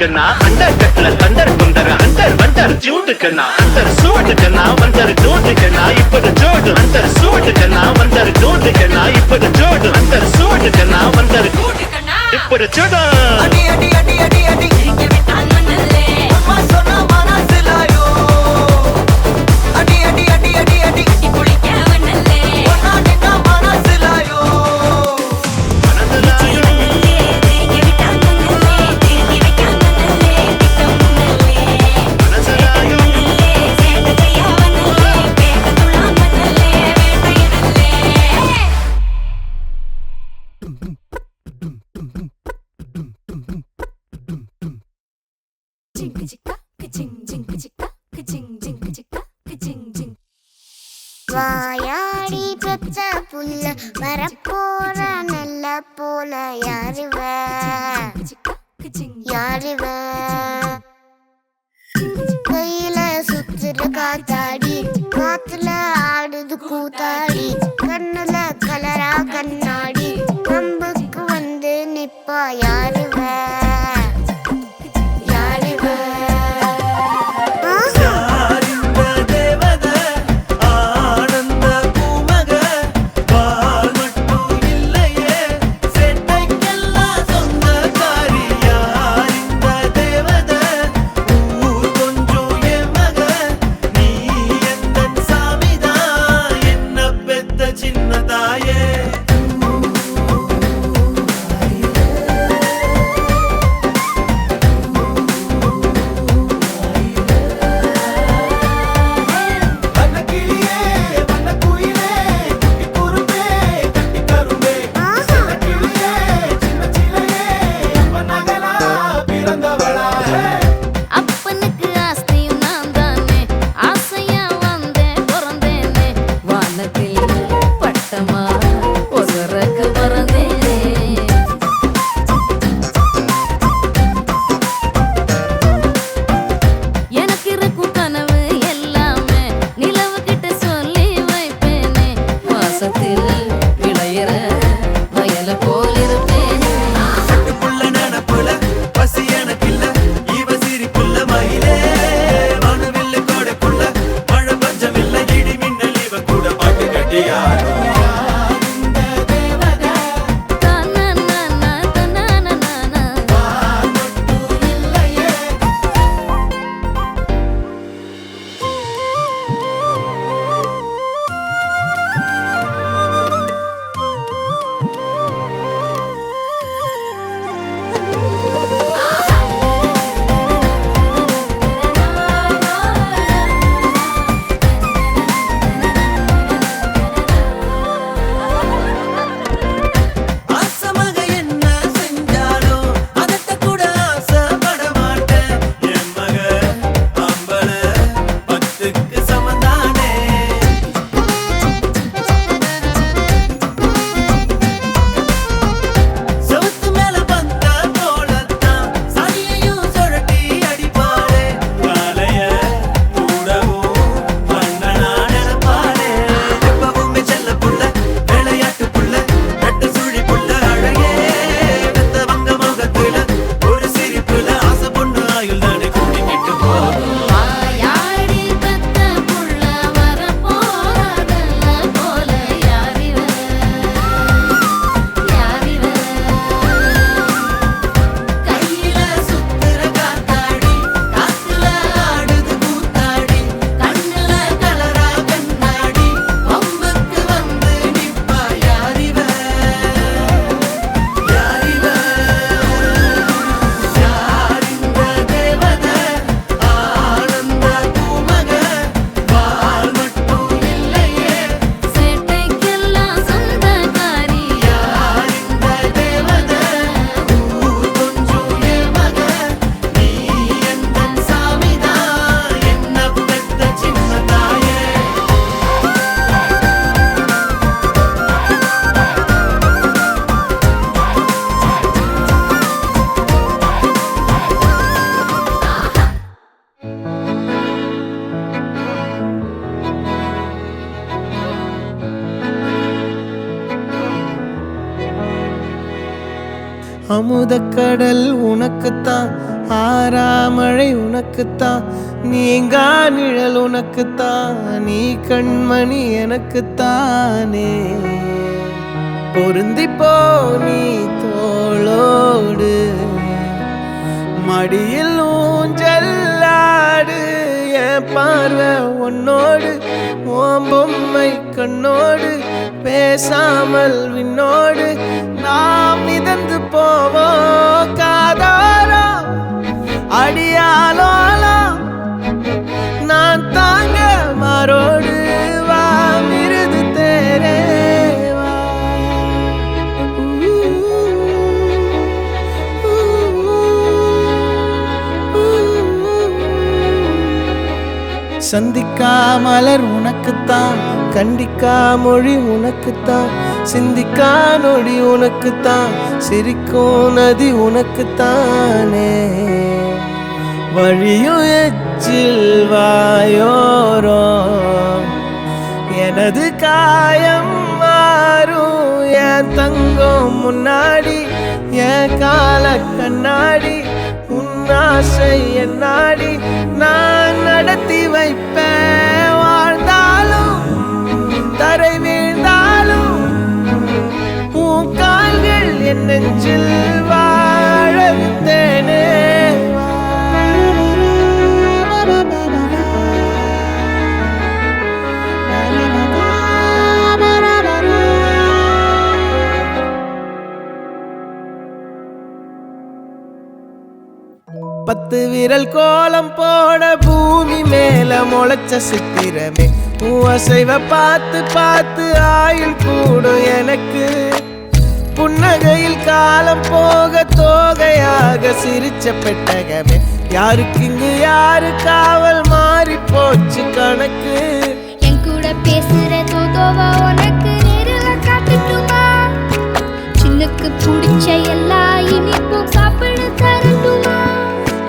கண்ணா under கட்ல Thunder குண்டர் under wonder Jude கண்ணா under சூடு கண்ணா வண்டர் ஜூடு கண்ணா இப்படி ஜோடு அண்டர் சூடு கண்ணா வண்டர் ஜூடு கண்ணா இப்படி ஜோடு அண்டர் சூடு கண்ணா வண்டர் ஜூடு கண்ணா இப்படி ஜோடு அடி அடி அடி அடி அடி இங்க விட்டான் மண்ணல்லே அம்மா சொன்னா மனசிலாயோ அடி அடி அடி அடி அடி அடி குளிக்க மண்ணல்லே ஒன்னா நின்னா மனசிலாயோ வாயாடி பெற்ற புல்ல வரப்போற நல்ல போல யாருவ யாருவ கையில சுத்துற காத்தாடி காத்துல ஆடுது கூத்தாடி கண்ணுல கலரா கண்ணாடி நம்புக்கு வந்து நிப்பா யாருவ அமுதக்கடல் உனக்குத்தான், ஆறாமழை உனக்குத்தான், நீங்கா நிழல் உனக்குத்தான், நீ கண்மணி எனக்குத்தானே. பொருந்திப்போ நீ தோளோடு, மடியில் ஊஞ்சல்லாடு, என் பார்வை உன்னோடு, ஓம் பொம்மை கண்ணோடு, பேசாமல் விண்ணோடு நாம் மிதந்து போவோம் காதாரோ அடியாலோலோ, நான் தாங்க மாறோடு வா மிருது தேரே வா. சந்திக்கா மலர் உனக்குத்தான், கண்டிக்கா மொழி உனக்குத்தான், சிந்திக்கா நொடி உனக்குத்தான், சிரிக்கும் நதி உனக்குத்தானே. வழியும் எச்சில் வாயோரோ எனது காயம் மாறும், என் தங்கம் முன்னாடி என் கால கண்ணாடி, உன்னாசை என்னாடி நான் நடத்தி வைப்பேன். வாழ்ந்தாலும் தரை வீழ்ந்தாலும் உன் கால்கள் என் நெஞ்சில் வாழ விட்டேனே. பத்து விரல் கோலம் போட பூமி மேல முளைச்ச சித்திரமே, உன் அசைவ பார்த்து பார்த்து ஆயுள் கூடும் எனக்கு. புன்னகையில் காலம் போக தோகையாக சிரிச்ச பெட்டகமே, யாருக்கு இங்கு யாரு காவல் மாறி போச்சு கணக்கு. என் கூட பேசுற தோதோவா உனக்கு நேரில் காட்டுட்டுமா, சின்னுக்கு பிடிச்ச எல்லா இனிப்பும் சாப்பிட தரட்டுமா.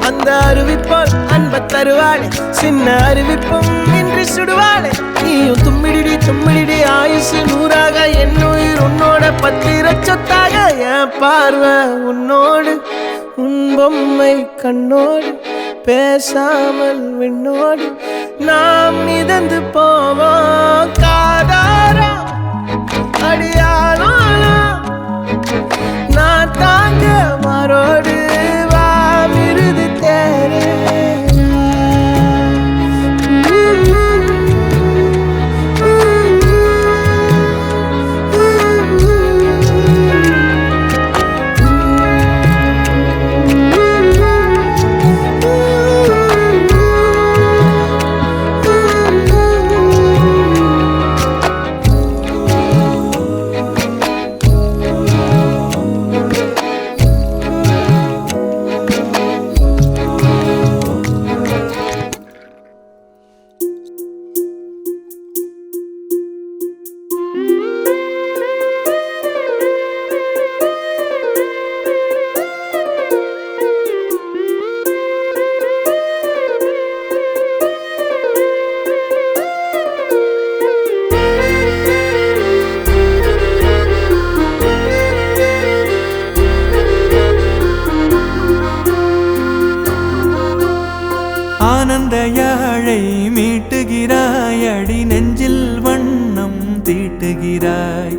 அந்த அருவிப்போல் அன்ப தருவாளே, சின்ன அருவிப்பும் இன்று சுடுவாளே. நீயும் தும்மிடி தும்மிடி ஆயுசு நூறாக, என் உயிர் உன்னோட பத்திர சொத்தாக. என் பார்வை உன்னோடு, உன் பொம்மை கண்ணோடு, பேசாமல் விண்ணோடு நாம் மிதந்து போவோம் காதாரா அடியாலோ, நான் தாங்க மாறோடு வா மிருது தேரே. ஆனந்த யாழை மீட்டுகிறாய், அடி நெஞ்சில் வண்ணம் தீட்டுகிறாய்,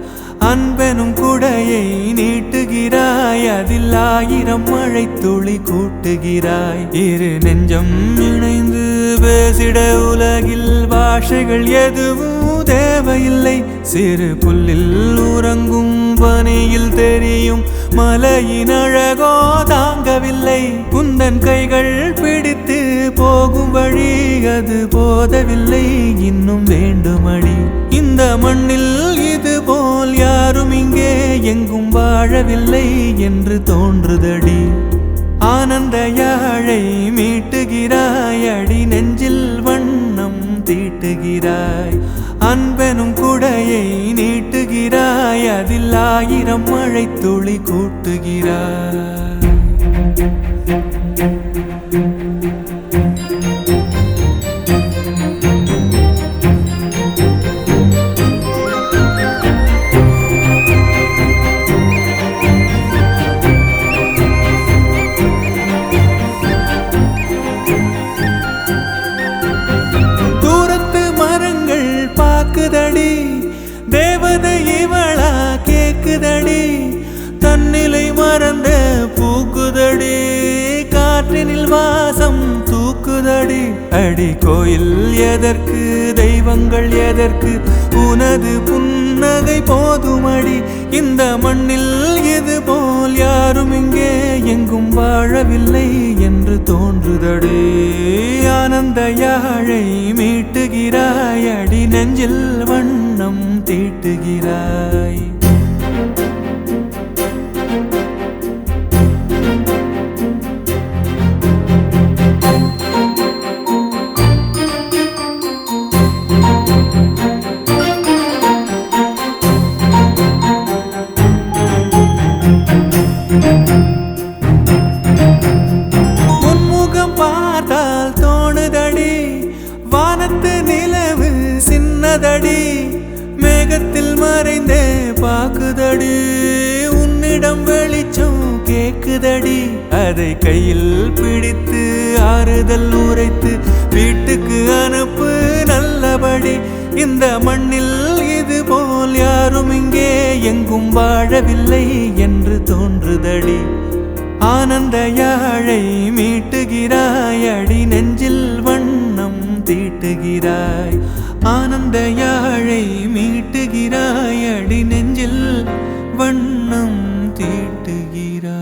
அன்பெனும் குடையை நீட்டுகிறாய், அதில் ஆயிரம் மழை துளி கூட்டுகிறாய். இரு நெஞ்சம் இணைந்து பேசிட உலகில் பாஷைகள் எதுவும் தேவையில்லை, சிறு புல்லில் உறங்கும் பனியில் தெரியும் மலையின் அழகோ தாங்கவில்லை. குந்தன் கைகள் பிடித்து போகும் வழி அது போதவில்லை, இன்னும் வேண்டுமடி. இந்த மண்ணில் இது போல் யாரும் இங்கே எங்கும் வாழவில்லை என்று தோன்றுதடி. ஆனந்த யாழை மீட்டுகிறாய், அடி நெஞ்சில் வண்ணம் தீட்டுகிறாய், அன்பெனும் குடையை நீட்டுகிறாய், அதில் ஆயிரம் மழை துளி கூட்டுகிறாய். தேவதை இவளா கேக்குதடி, தன்னிலை மறந்த பூக்குதடி, காற்றினில் வாசம் தூக்குதடி. அடி கோயில் எதற்கு, தெய்வங்கள் எதற்கு, உனது புன்னகை போதுமடி. இந்த மண்ணில் இது போல் யாரும் இங்கே எங்கும் வாழவில்லை என்று தோன்றுதடி. ஆனந்த யாழை மீட்டுகிறாய் அடி, நெஞ்சில் வண்ணம் தீட்டுகிறாய். பார்த்தால் தோணுதடி, வானத்து நிலவு சின்னதடி, மேகத்தில் மறைந்தே பாக்குதடி. உன்னிடம் வெளிச்சம் கேக்குதடி, அதை கையில் பிடித்து ஆறுதல் உரைத்து வீட்டுக்கு அனுப்பு நல்லபடி. இந்த மண்ணில் இது போல் யாரும் இங்கே எங்கும் வாழவில்லை என்று தோன்றுதடி. ஆனந்த யாழை மீட்டுகிறாய் அடி, நெஞ்சில் வண்ணம் தீட்டுகிறாய். ஆனந்த யாழை மீட்டுகிறாய் அடி, நெஞ்சில் வண்ணம் தீட்டுகிறாய்.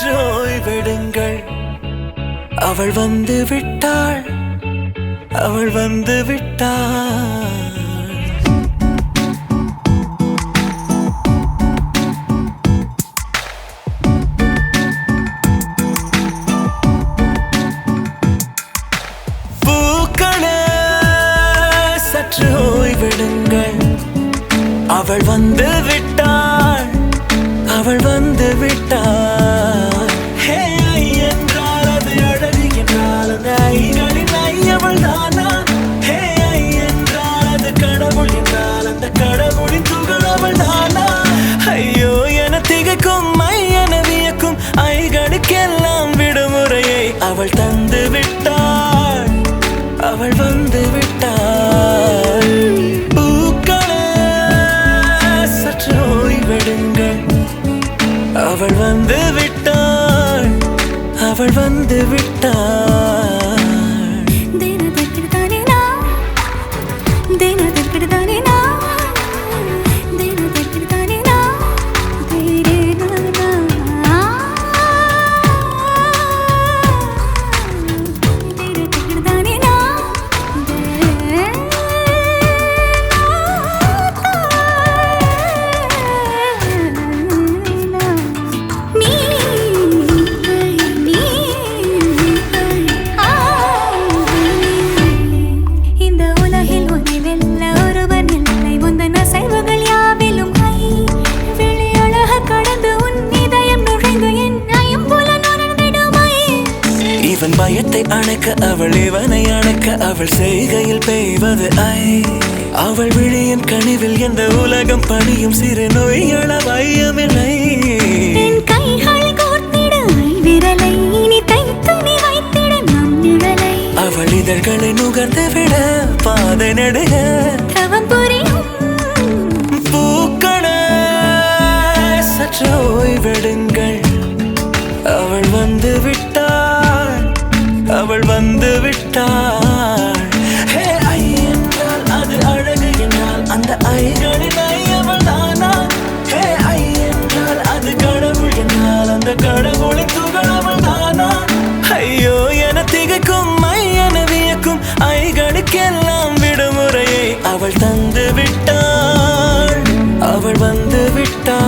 சற்று ஓய்வெடுங்கள் அவள் வந்து விட்டாள் அவள் வந்து விட்டாள் பூக்களே சற்று ஓய்வெடுங்கள் அவள் வந்து விட்டாள் அவள் வந்து விட்டாள் ஹே ஐ என்றால் அது அழகு என்றால் அந்த ஐகளின் ஐ அவள் தானா ஹே ஐ என்றால் அது கடவுள் என்றால் அந்த கடவுளின் துகள் அவள் தானா ஐயோ என திகைக்கும் ஐ என வியக்கும் ஐகளுக்கெல்லாம் விடுமுறையை அவள் தந்து விட்டாள் அவள் வந்து விட்டாள் பூக்களே சற்று ஓய்வெடுங்கள் அவள் வந்து விட்டாள் அவள் வந்து விட்டாள் இவன் பயத்தை அணைக்க அவள் இவனை அணைக்க அவள் செய்கையில் பெய்வது ஐ அவள் விழியின் கனிவில் எந்த உலகம் பணியும் சிறு நோய்கள வையமில்லை அவள் இதழ்களை நுகர்ந்து விட பாதை நடுக பூக்களே சற்று ஓய்வெடுங்கள் அவள் வந்து விட்டாள் அவள் வந்து விட்டாள் ஹே ஐ என்றால் அது அழகு என்றால் அந்த ஐகளின் ஐ அவள் தானா ஹே ஐ என்றால் அது கடவுள் என்றால் அந்த கடவுளின் துகள் அவள் தானா ஐயோ என திகைக்கும் ஐ என வியக்கும் ஐகளுக்கெல்லாம் விடுமுறையை அவள் தந்து விட்டாள் அவள் வந்து விட்டாள்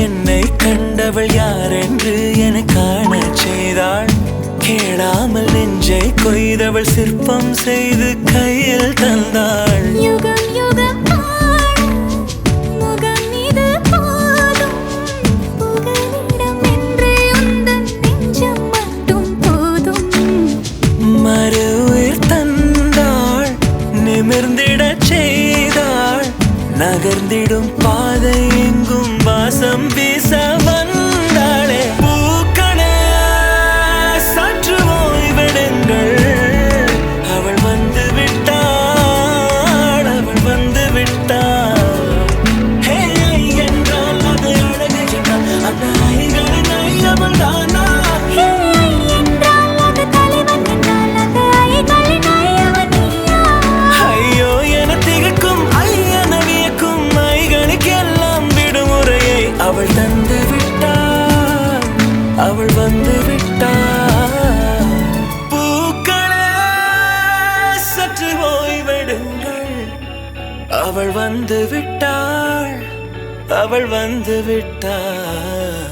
என்னை கண்டவள் யாரென்று என காண செய்தாள் கேளாமல் நெஞ்சை கொய்தவள் சிற்பம் செய்து கையில் தந்தாள் யுகம் யுகம் முகம் இது போதும் புகலிடம் என்று உந்தன் நெஞ்சம் மட்டும் போதும் மறு உயிர் தந்தாள் நிமிர்ந்திடச் செய்தாள் நகர்ந்திடும் பாதை எங்கும் வாசம் வீச வந்தாளே பூக்களே சற்று ஓய்வெடுங்கள் அவள் வந்து விட்டாள் அவள் வந்து விட்டாள் ஹே ஐ என்றால் அது அழகு என்றால் அந்த ஐகளின் ஐ அவள் தானா ஹே ஐ என்றால் அது தலைவன் என்றால் அந்த ஐகளின் ஐ அவன் நீயா ஐயோ என திகைக்கும் ஐ என வியக்கும் ஐகளுக்கெல்லாம் விடுமுறையை அவள் தந்து விட்டாள் அவள் வந்து விட்டாள் பூக்களே சற்று ஓய்வெடுங்கள் அவள் வந்து விட்டாள் அவள் வந்து விட்டாள்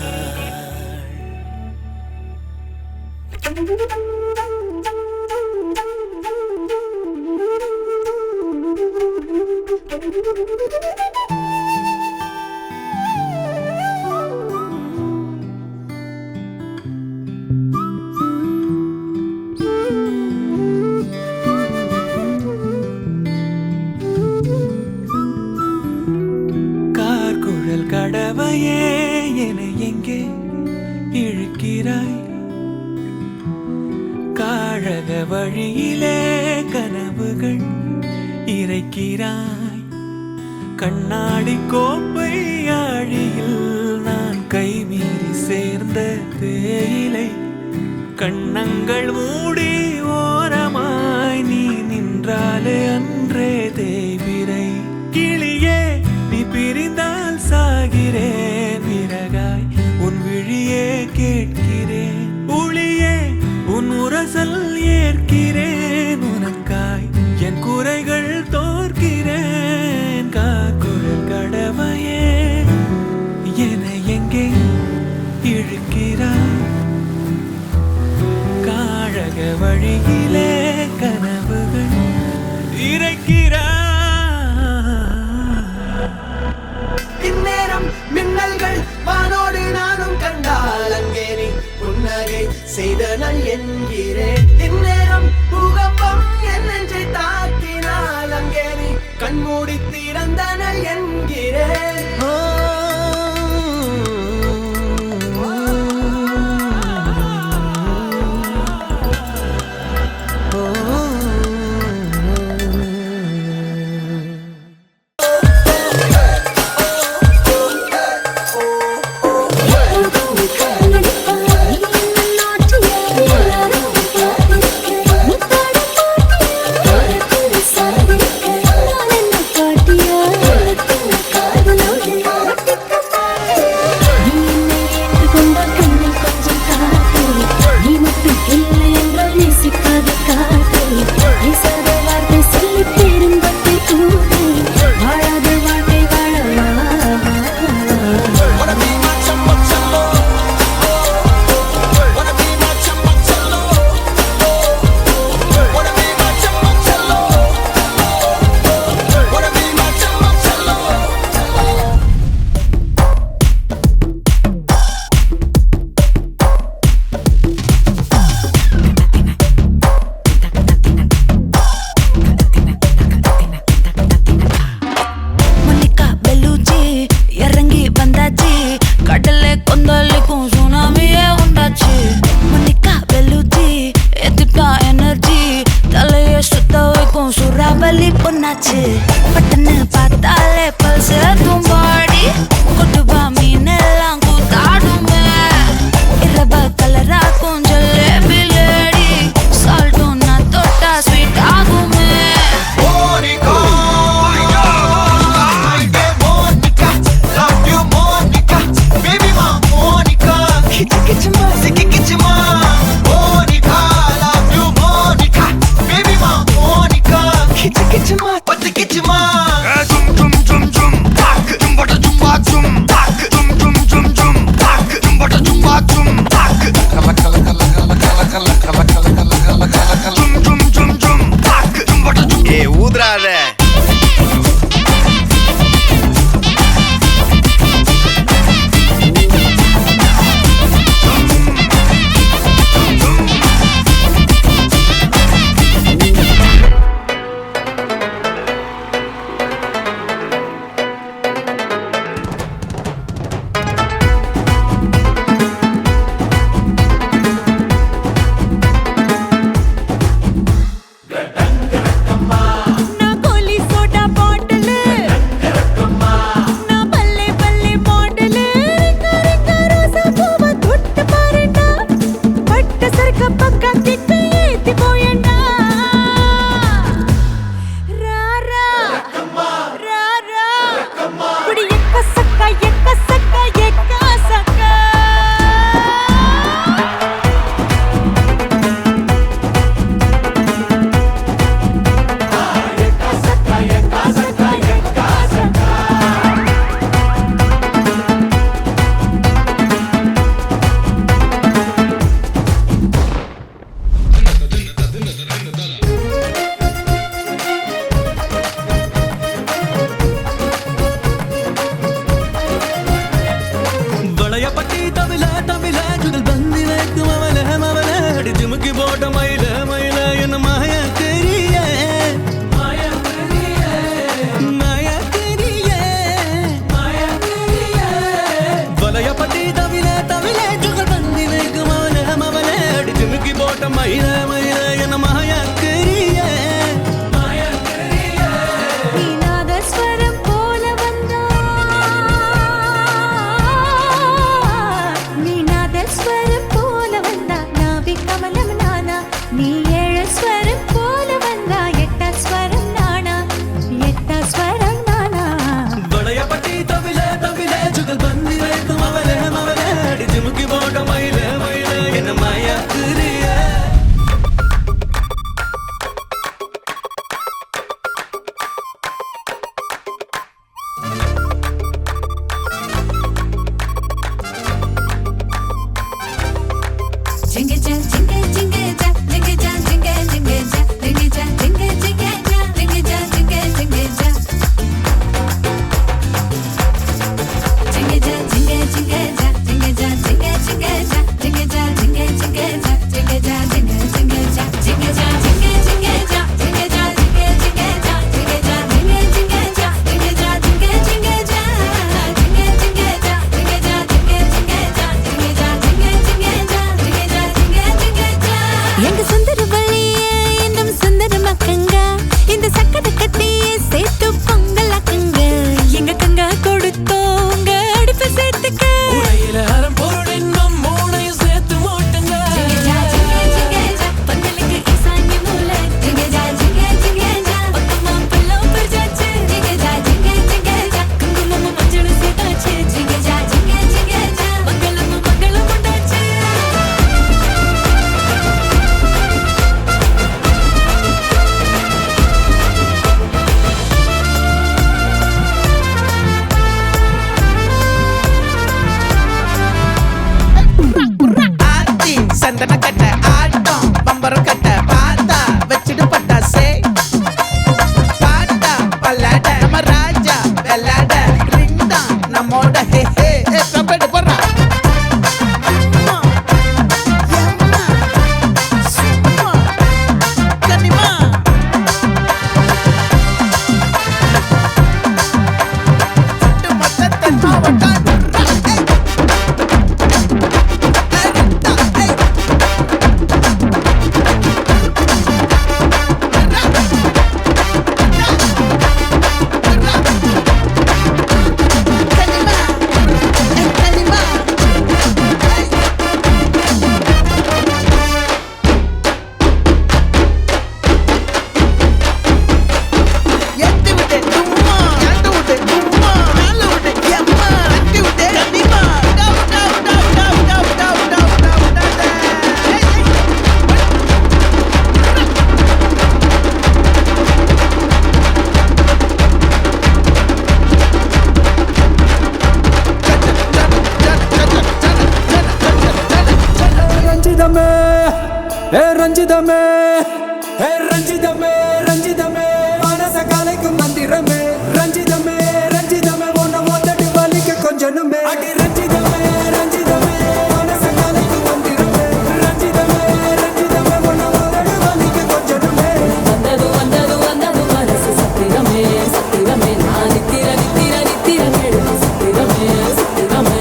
காழக வழியிலே கனவுகள் இறைக்கிறாய் கண்ணாடி கோப்பை ஆழியில் நான் கைமீறி சேர்ந்த தேயிலை கண்ணங்கள் மூடி ஓரமாய் நீ நின்றாலே அன்றே தேவிரை கிளியே நீ பிரிந்தால் சாகிறேன் விறகாய் உன் விழியே கேட்கிறேன் ஒளியே உன் உரசல் ஏற்கிறேன் உனக்காய் என் குறைகள் தோற்கிறேன் காக்குழல் கடவையே என எங்கே இழுக்கிறாய் காழக வழியிலே கனவுகள் இறைக்கிறாய் இந்நேரம் மின்னல்கள் வானோடு நானும் கண்டால் அங்கே நீ புன்னகை செய்தனல் என்கிறேன் இந்நேரம் பூகம்பம் என் நெஞ்சை தாக்கினால் அங்கே நீ கண்மூடி திறந்தனல் என்கிறேன் பட்டன்னு பார்த்தாலே பல்ஸ் தும்பாடி கொட்டுபா மீனெல்லாம் கூத்தாடுமே இரவ கலரா கொஞ்சம் லேபிலேடி சால்ட்டும் நான் தொட்டா ஸ்வீட் ஆகுமே ஊதுறாத மயில மயில பம்பரம் கட்ட பார்த்தா வச்சுட்டு பட்டாசே பாட்டா பல்லாட நம்ம ராஜா வெள்ளாட ரிங் தான் நம்மோட ஹே ஹே கபடி போடுறா ரஞ்சிதமே ரஞ்சிதமே ரஞ்சிதமே மனச கலைக்கும் மந்திரமே ரஞ்சிதமே ரஞ்சிதமே உன்னை ஓதட்டு வலிக்க கொஞ்சனுமே அடி ரஞ்சிதமே ரஞ்சிதமே மனச கலைக்கும் மந்திரமே ரஞ்சிதமே ரஞ்சிதமே உன்னை ஓதட்டு வலிக்க கொஞ்சனுமே வந்தது வந்தது வந்தது மனசு சத்திரமே சத்திரமே நான் நித்திர நித்திர நித்திர கேடு சத்திரமே சத்திரமே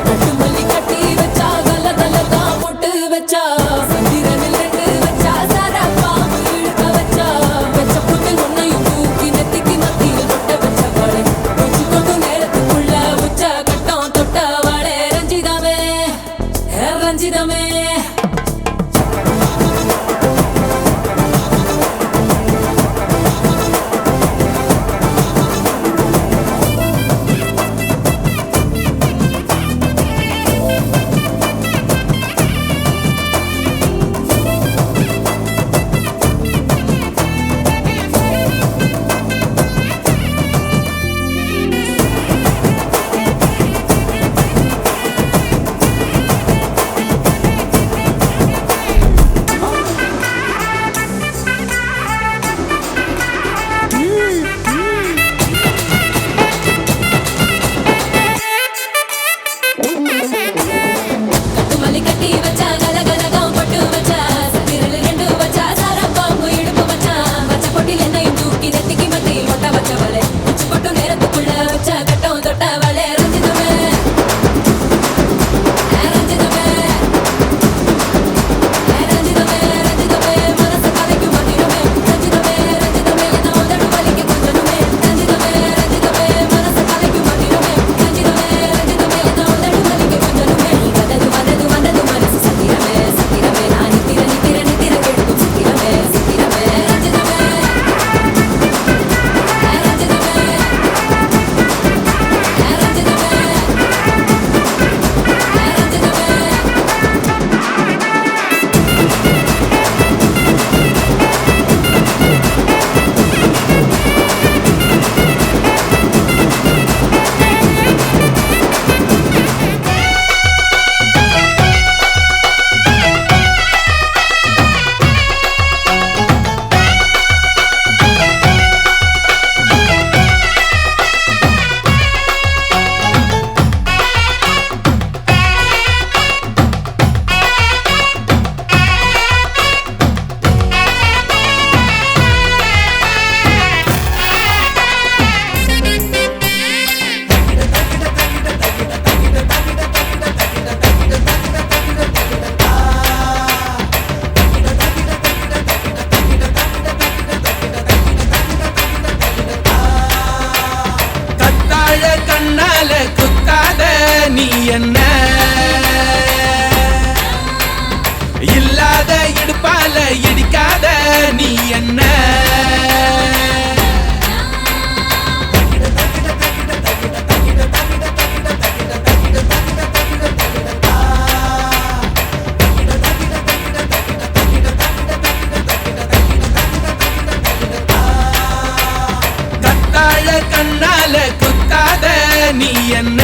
கட்டு மல்லி கட்டி வச்சா கல்ல கல்ல தான் போட்டு வச்சா சந்திரனில் ரெண்டு வச்சா சாரா பாம்பு இழுக்க வச்சா வச்ச புட்டு ஒன்னையும் தூக்கி நெத்திக்கு மத்தியில் தொட்ட வச்ச வாழை வச்சு கொண்டு நேரத்துக்குள்ள உச்ச கட்டம் தொட்ட வாழை ரஞ்சிதமே ரஞ்சிதமே மல்லி கட்டி வச்சா கல கலகம் பட்டு வச்சா சத்திரல ரெண்டு வச்சா சாரா பாம்பு இடுப்பு வச்சா வச்ச பொட்டில் என்னையும் தூக்கி நெத்திக்கு மத்தியில் ஒட்ட வச்ச வலை உச்சி கொட்டு நேரத்துக்குள்ள வச்ச கட்டம் தொட்ட வலை ரஞ்சிதமே ரஞ்சிதமே ரஞ்சிதமே ரஞ்சிதமே மனச கலைக்கும் மந்திரமே ரஞ்சிதமே ரஞ்சிதமே என்ன உதடு வலிக்க கொஞ்சனுமே ரஞ்சிதமே ரஞ்சிதமே மனச கலைக்கும் மந்திரமே ரஞ்சிதமே ரஞ்சிதமே என்ன உதடு வலிக்க கொஞ்சனுமே வந்தது வந்தது வந்தது மனசு சத்திரமே சத்திரமே நான் நித்திர நித்திர நித்திர கெடுக்கும் சத்திரமே சத்திரமே ரஞ்சிதமே ரஞ்சிதமே கத்தாழ கண்ணால குத்தாத நீ என்ன இல்லாத இடுப்பால இடிக்காத நீ என்ன கத்தாழ கண்ணால குத்தாத நீ என்ன